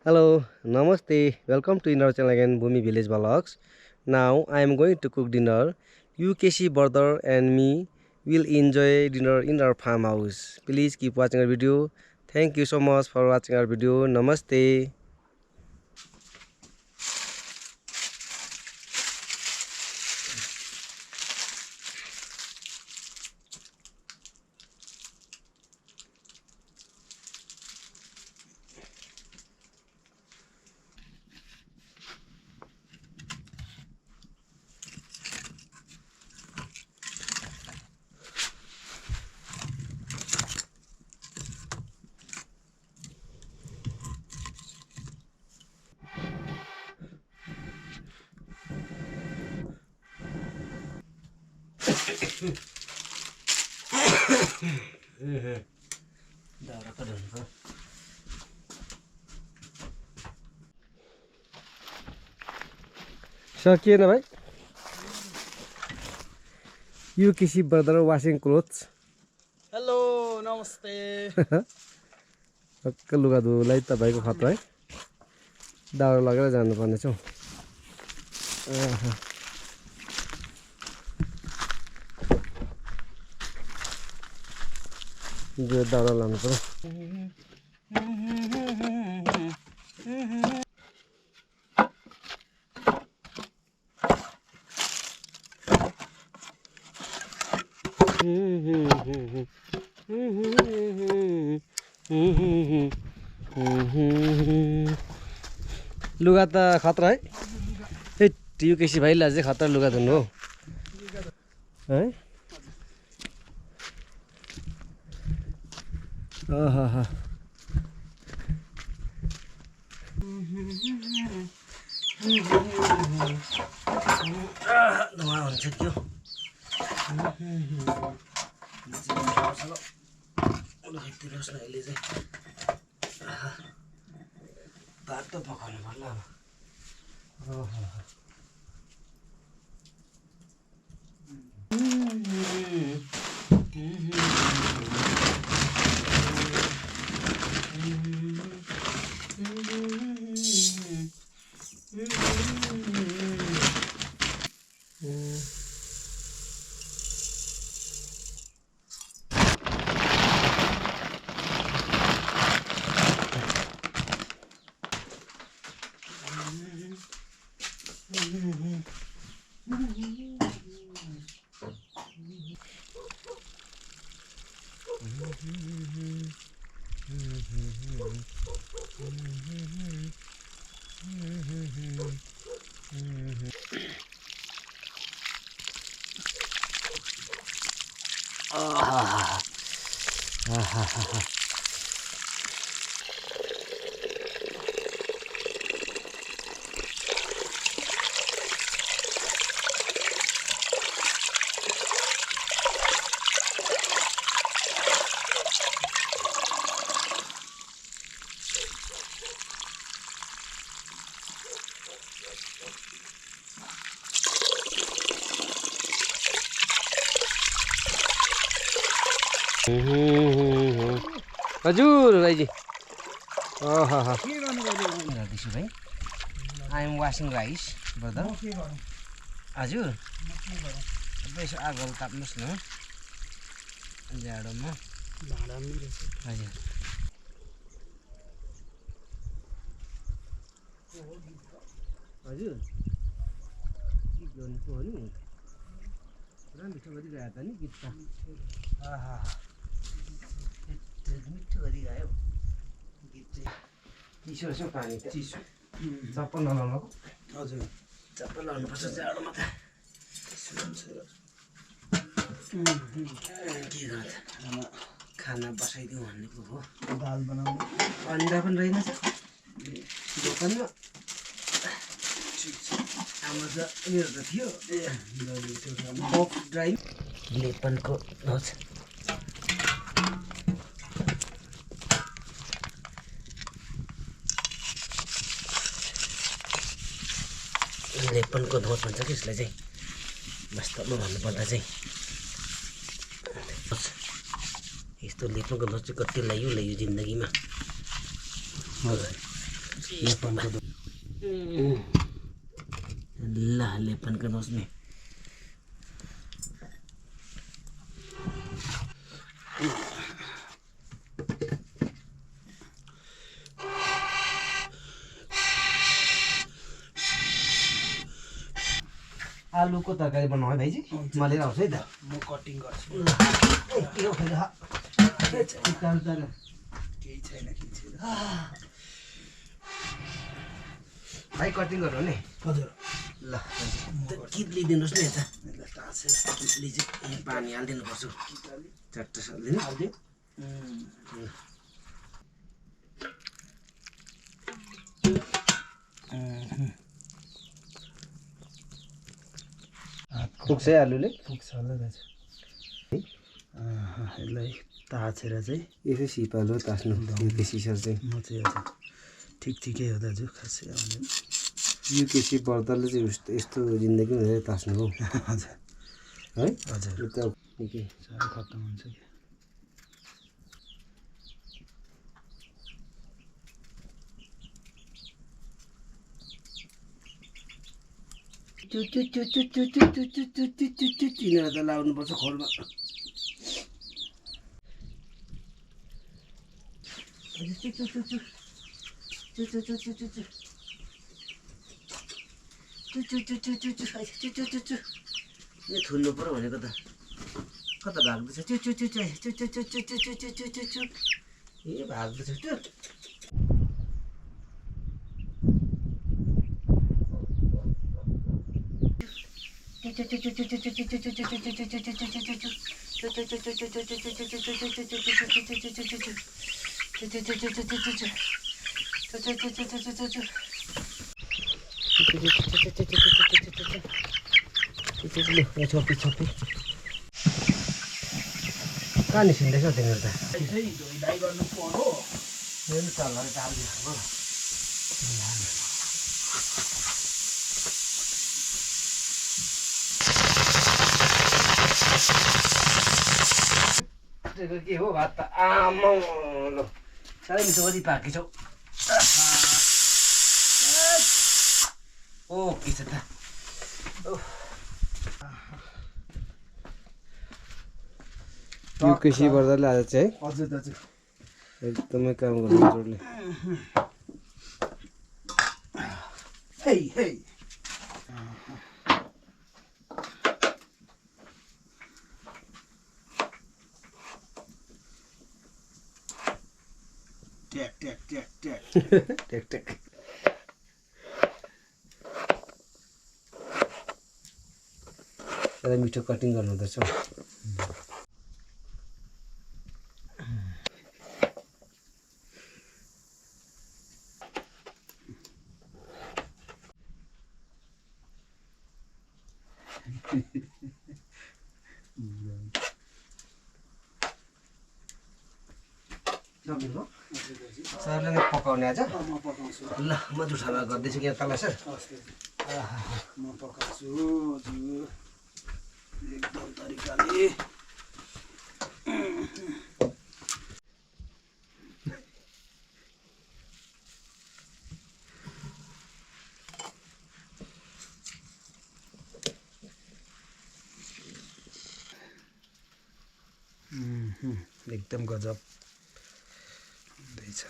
Hello, Namaste. Welcome to our channel again, Bhumi Village VLOGS. Now I am going to cook dinner. You, Casey, brother, and me will enjoy dinner in our farmhouse. Please keep watching our video. Thank you so much for watching our video. Namaste. सकिएन भाइ You, Casey, brother, washing clothes. Hello नमस्ते सक्क लुगा धुलाई तपाईको खतरा है दाउरा लगेर जानुपर्ने छ हौ जो दाउरा लानु पर्यो लुगा त खतरा है ए टियु केसी भाइलाई चाहिँ खतरा लुगा धुनु हो है आहा धुवा हुन्छ त्यो भात त पकाउनु पर्ला हजुर भाइजी गर्दैछु भाइ I am washing rice brother हजुर यसो आगोले ताप्नुहोस् न जाडोमा हजुर हजुर गीत गर्नु पो नि पुरा मिठो गरिरहेको त नि गीत त मिठो गरी गयो गीत चाहिँ चिसो छ पानी त चिसो चप्पल नलाउनुको हजुर चप्पल लाउनुपर्छ जाडोमा त के गर्छ खाना बसाइदिउँ भन्ने पो हो दाल बनाउनु अन्डा पनि रहेनछ दोकानमा हाम्रो त मेरो त थियो पोक ड्राई लेपनको नछ लेपनको धोत भन्छ कि यसलाई चाहिँ वास्तवमा भन्नुपर्दा चाहिँ यस्तो लेपनको धोत चाहिँ कति ल्यायो जिन्दगीमा लेपनको ल लेपनको दोष नि आलुको तरकारी बनाऊ है भाइजी म लिएर आउँछु है त म कटिङ गर्छु के हो फेरि केही छैन भाइ कटिङ गर्नु नि हजुर ल कित्ली दिनुहोस् न यता कित्ली चाहिँ पानी हालिदिनु पर्छ चट्ट हालिदिनु हालिदियो पुग्छ है आलुले पुग्छ होला दाजु यसलाई ताछेर चाहिँ यसो सिपालु तास्नु युकेसी सर चाहिँ म चाहिँ हजुर ठिकै हो दाजु खासै आउँदैन युकेसी बर्दरले चाहिँ यस्तो जिन्दगी भनेर तास्नु हो हजुर है हजुर यो त निकै साह्रै खत्तम हुन्छ कि तिनीहरू त लाउनुपर्छ खोलमा यो थुन्नु पर्यो भनेको त कता भाग्दैछ ए भाग्दैछ छोपी छोपी कहाँ निस्किँदैछ तिनीहरू त धोइधाइ गर्नु पर्यो मेरो चल्लाले टालिदिएको के हो भात त आमा ल साह्रै मिठो गरी पाकेछौ ओ के छ त युकेसी बर्दरले आज चाहिँ हजुर दाजु एकदमै काम गर्नु जोडले हे हे ट्याक ट्याक ट्याक ट्याक टेक टेक साह्रै मिठो कटिङ गर्नु हुँदैछ सरले नै पकाउने आज म पकाउँछु ल म जुठामा गर्दैछु यहाँ तल सर म पकाउँछु हजुर एकदम तरिकाले एकदम गजब हुँदैछ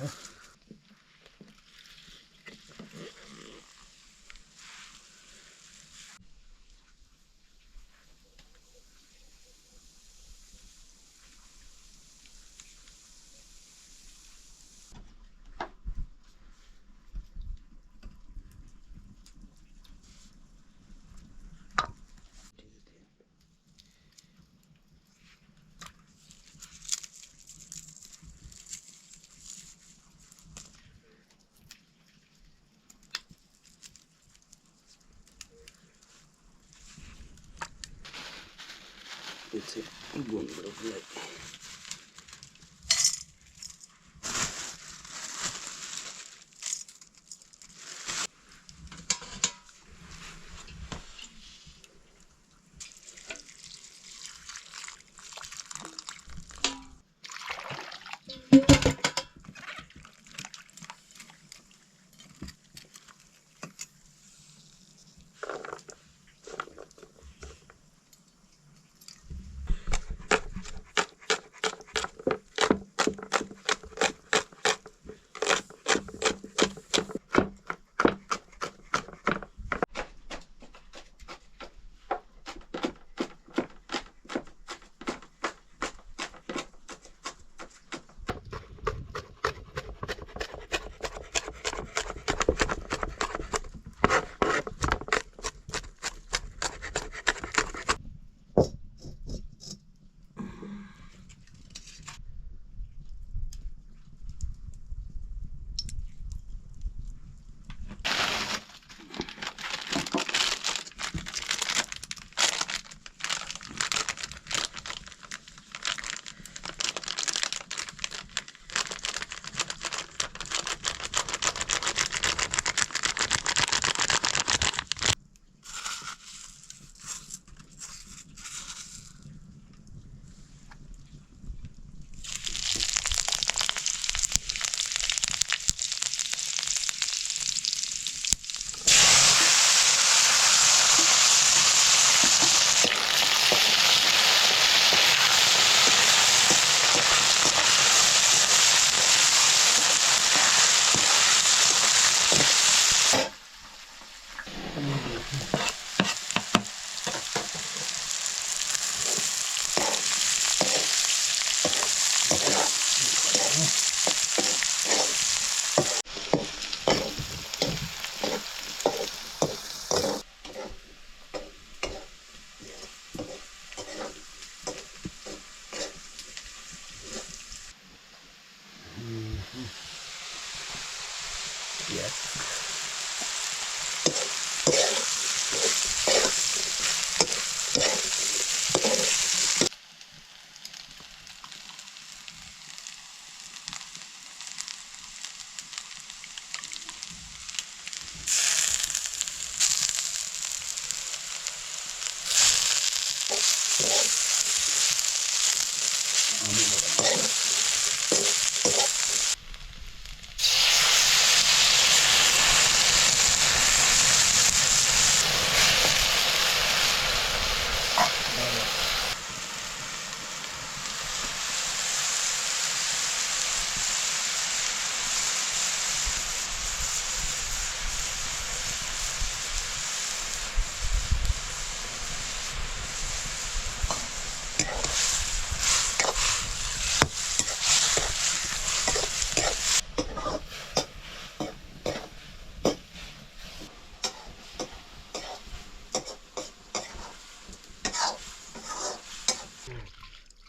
चाहिँ गुन्द्रुकलाई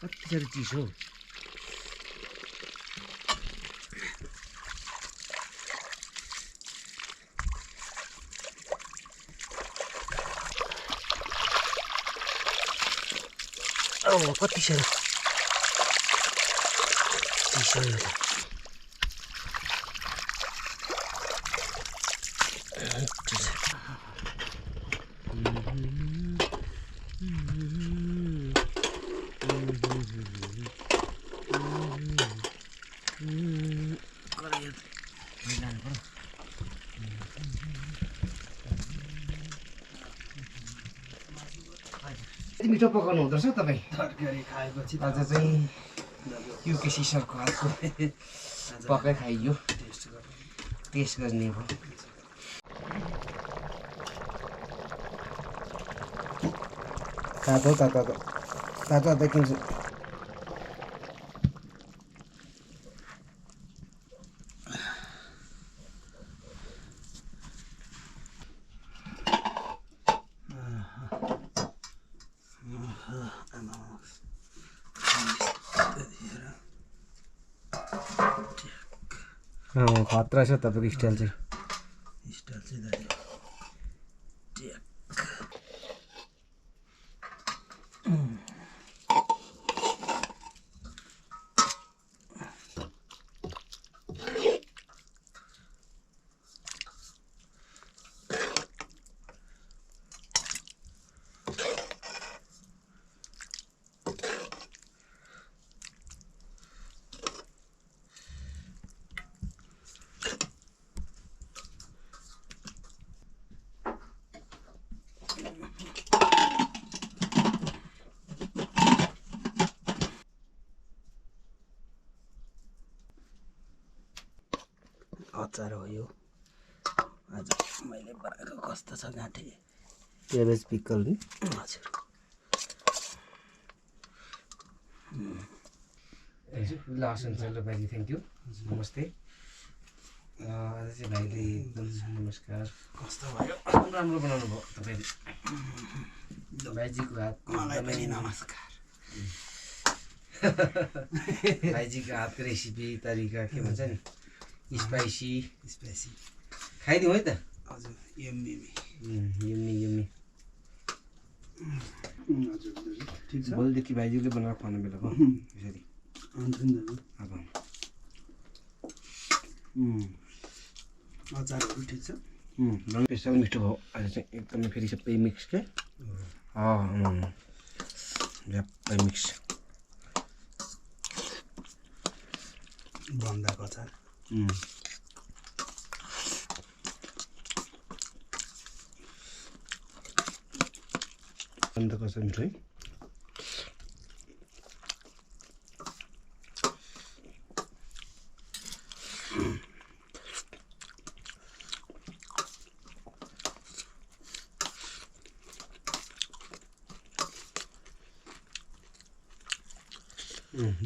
कति साह्रो चिसो कति साह्रो चिसो यो त मिठो पकाउनु हुँदो रहेछ तपाईँ तरकारी खाएपछि आज चाहिँ युकेसी सरको हातको पकाइ खाइयो टेस्ट गर्ने भयो तातो तातो तातो तातो किन्छु खतरा छ तपाईँको स्टाइल चाहिँ दाजु अचार हो यो आज मैले बनाएको कस्तो छ गाँठे क्याबेज पिकल नि हजुर लासन चल्लो भाइजी थ्याङ्क यू नमस्ते आज चाहिँ भाइले एकदम नमस्कार कस्तो भयो एकदम राम्रो बनाउनु भयो तपाईँले भाइजीको हात मलाई पनि नमस्कार भाइजीको हातको रेसिपी तरिका के भन्छ नि स्पाइसी खाइदिउँ है त हजुर यम्मी यम्मी यम्मी हजुर ठिक छ भोलिदेखि भाइजीले बनाएर खुवाउनु बेला भयो यसरी हुन्छ नि दाजु अब अचारहरू ठिक छ स्पेसल मिठो भयो आज चाहिँ एकदमै फेरि सबै मिक्स के सबै मिक्स बन्दाको अचार अन्त कसो मिठो है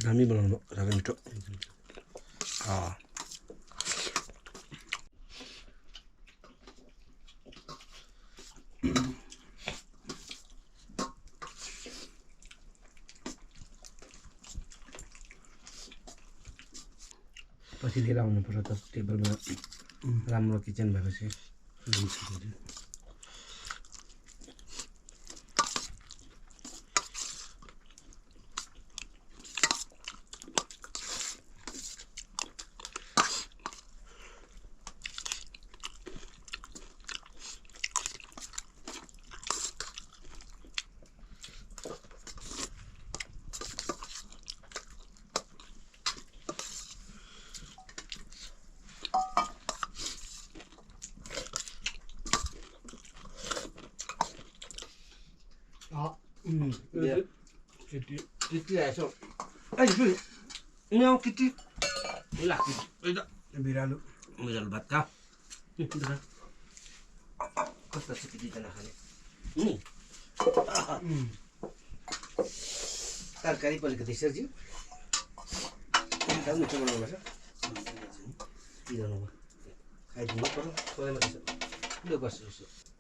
दामी बनाउनु साह्रै मिठो पछि लिएर आउनुपर्छ त टेबलमा राम्रो किचन भएपछि किटी आएछ यहाँ किटी लाग्छ बिरालो बिरालो भात खा कस्तो छ किटी त नखाने तरकारी पलेको त्यसरी एकदम मिठो बनाउनु पर्छ के गर्नु भयो खाइदिनु पर्यो सोयामा त्यसो लु बस्छु